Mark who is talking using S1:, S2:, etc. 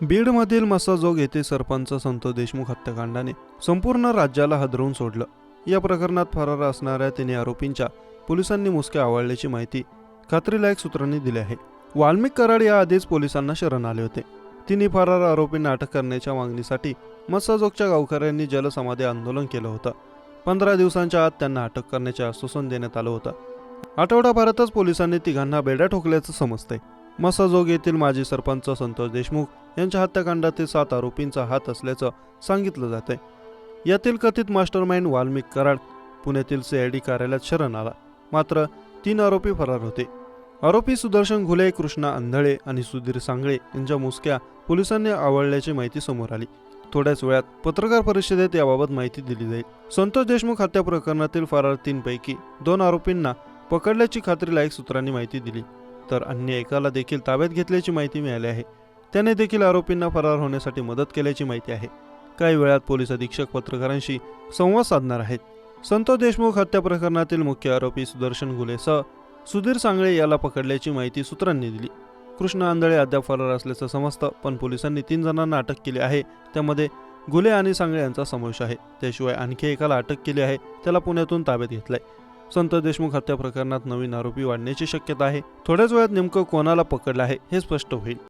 S1: बीडमधील मस्साजोग येथे सरपंच संतोष देशमुख हत्याकांडाने संपूर्ण राज्याला हादरवून सोडलं। या प्रकरणात फरार असणाऱ्या 3 आरोपींच्या पोलिसांनी मुसक्या आवळल्याची माहिती खात्रीलायक सूत्रांनी दिली आहे। वाल्मिक कराड या आधीच पोलिसांना शरण आले होते। 3 फरार आरोपींना अटक करण्याच्या मागणीसाठी मस्साजोगच्या गावकऱ्यांनी जलसमाधी आंदोलन केलं होतं। 15 दिवसांच्या आत त्यांना अटक करण्याचे आश्वासन देण्यात आलं होतं। आठवडाभरातच पोलिसांनी तिघांना बेड्या ठोकल्याचं समजतंय। मस्साजोग येथील माजी सरपंच संतोष देशमुख यांच्या हत्याकांडातील 7 आरोपींचा हात असल्याचं सांगितलं जातंय। यातील कथित मास्टरमाइंड वाल्मिक कराड पुण्यातील CID कार्यालयात शरण आला, मात्र 3 आरोपी फरार होते। आरोपी सुदर्शन घुले, कृष्णा अंधळे आणि सुधीर सांगळे यांच्या मुसक्या पोलिसांनी आवळल्याची माहिती समोर आली। थोड्याच वेळात पत्रकार परिषदेत याबाबत माहिती दिली जाईल। संतोष देशमुख हत्या प्रकरणातील फरार 3 पैकी 2 आरोपींना पकडल्याची खात्रीलायक सूत्रांनी माहिती दिली, तर अन्य एकाला देखील ताब्यात घेतल्याची माहिती मिळाली आहे। त्याने देखील आरोपींना फरार होण्यासाठी मदत केल्याची माहिती आहे। काही वेळात पोलीस अधीक्षक पत्रकारांशी संवाद साधणार आहेत। संतोष देशमुख हत्या प्रकरणातील मुख्य आरोपी सुदर्शन घुलेसह सुधीर सांगळे याला पकडल्याची माहिती सूत्रांनी दिली। कृष्ण आंधळे अद्याप फरार असल्याचं समजतं, पण पोलिसांनी 3 जणांना अटक केली आहे। त्यामध्ये घुले आणि सांगळे यांचा समावेश आहे। त्याशिवाय आणखी एकाला अटक केली आहे, त्याला पुण्यातून ताब्यात घेतलंय। संतोष देशमुख हत्या प्रकरणात नवीन आरोपी वाढण्याची शक्यता आहे। थोड्याच वेळात नेमकं कोणाला पकडलं आहे हे स्पष्ट होईल।